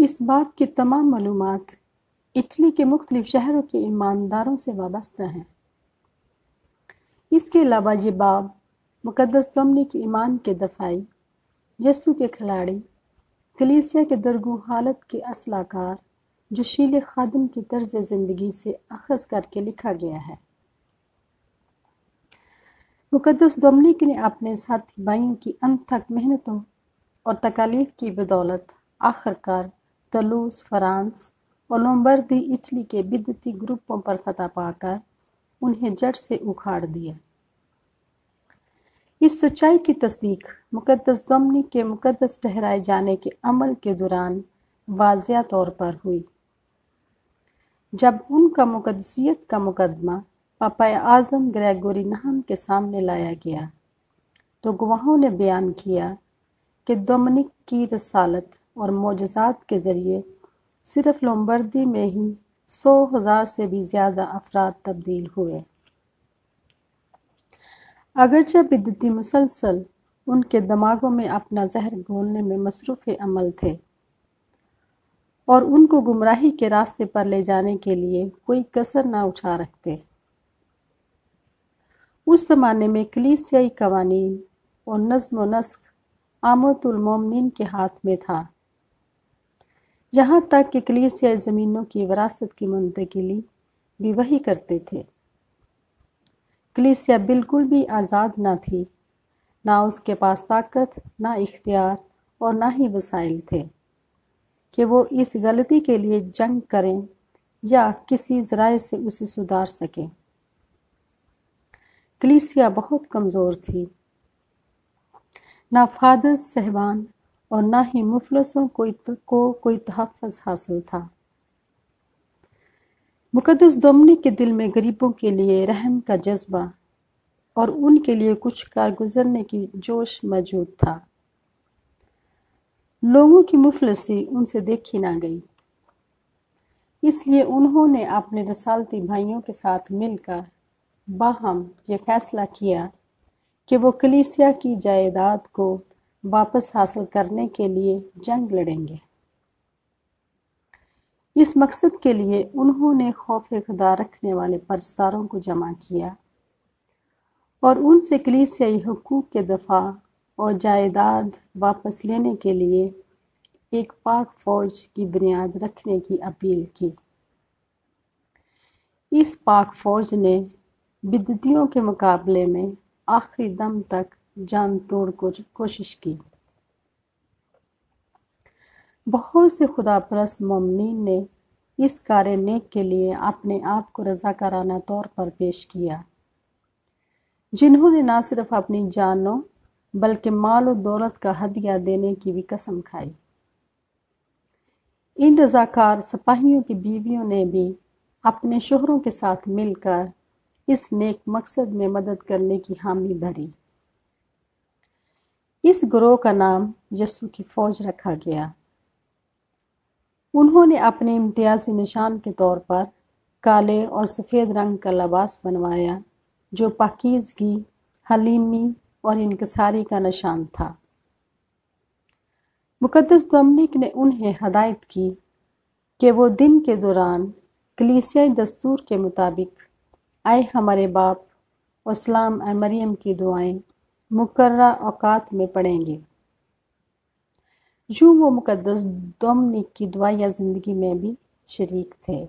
اس باب کی تمام معلومات اٹلی کے مختلف شہروں کے ایمانداروں سے وابستہ ہیں۔ اس کے علاوہ یہ باب مقدس ڈومنک ایمان کے دفاعی، یسوع کے کھلاڑی، کلیسیا کے درگو حالت کے اصلاح کار، جوشیل خادم کی طرز زندگی سے اخذ کر کے لکھا گیا ہے۔ مقدس ڈومنک نے اپنے ساتھی بھائیوں کی انتھک محنتوں اور تکالیف کی بدولت آخرکار تولوز فرانس اور لومبردی اٹلی کے بدعتی گروپوں پر فتح پا کر انہیں جڑ سے اکھاڑ دیا۔ اس سچائی کی تصدیق مقدس ڈومنک کے مقدس ٹھہرائے جانے کے عمل کے دوران واضح طور پر ہوئی، جب ان کا مقدسیت کا مقدمہ پاپا اعظم گریگوری نہم کے سامنے لایا گیا تو گواہوں نے بیان کیا کہ ڈومنک کی رسالت اور معجزات کے ذریعے صرف لومبردی میں ہی 100,000 سے بھی زیادہ افراد تبدیل ہوئے۔ اگرچہ بدعتی مسلسل ان کے دماغوں میں اپنا زہر گھولنے میں مصروف عمل تھے اور ان کو گمراہی کے راستے پر لے جانے کے لیے کوئی کسر نہ اٹھا رکھتے۔ اس زمانے میں کلیسیائی قوانین اور نظم و نسق عامۃ المومنین کے ہاتھ میں تھا، یہاں تک کہ کلیسیائی زمینوں کی وراثت کی منتقلی بھی وہی کرتے تھے۔ کلیسیا بالکل بھی آزاد نہ تھی، نہ اس کے پاس طاقت، نہ اختیار اور نہ ہی وسائل تھے کہ وہ اس غلطی کے لیے جنگ کریں یا کسی ذرائع سے اسے سدھار سکیں۔ کلیسیا بہت کمزور تھی، نہ فادرز صاحبان اور نہ ہی مفلسوں کو کوئی تحفظ حاصل تھا۔ مقدس ڈومنک کے دل میں غریبوں کے لیے رحم کا جذبہ اور ان کے لیے کچھ کارگزرنے کی جوش موجود تھا۔ لوگوں کی مفلسی ان سے دیکھی نہ گئی، اس لیے انہوں نے اپنے رسالتی بھائیوں کے ساتھ مل کر باہم یہ فیصلہ کیا کہ وہ کلیسیا کی جائیداد کو واپس حاصل کرنے کے لیے جنگ لڑیں گے۔ اس مقصد کے لیے انہوں نے خوف خدا رکھنے والے پرستاروں کو جمع کیا اور ان سے کلیسیائی حقوق کے دفاع اور جائیداد واپس لینے کے لیے ایک پاک فوج کی بنیاد رکھنے کی اپیل کی۔ اس پاک فوج نے بدعتیوں کے مقابلے میں آخری دم تک جان توڑ کوشش کی۔ بہت سے خدا پرست مومنین نے اس کار نیک کے لیے اپنے آپ کو رضاکارانہ طور پر پیش کیا، جنہوں نے نہ صرف اپنی جانوں بلکہ مال و دولت کا ہدیہ دینے کی بھی قسم کھائی۔ ان رضاکار سپاہیوں کی بیویوں نے بھی اپنے شوہروں کے ساتھ مل کر اس نیک مقصد میں مدد کرنے کی حامی بھری۔ اس گروہ کا نام یسوع کی فوج رکھا گیا۔ انہوں نے اپنے امتیازی نشان کے طور پر کالے اور سفید رنگ کا لباس بنوایا جو پاکیزگی، حلیمی اور انکساری کا نشان تھا۔ مقدس ڈومنک نے انہیں ہدایت کی کہ وہ دن کے دوران کلیسیائی دستور کے مطابق اے ہمارے باپ اور سلام اے مریم کی دعائیں مقررہ اوقات میں پڑھیں گے۔ یوں وہ مقدس ڈومنک کی دعائیہ زندگی میں بھی شریک تھے۔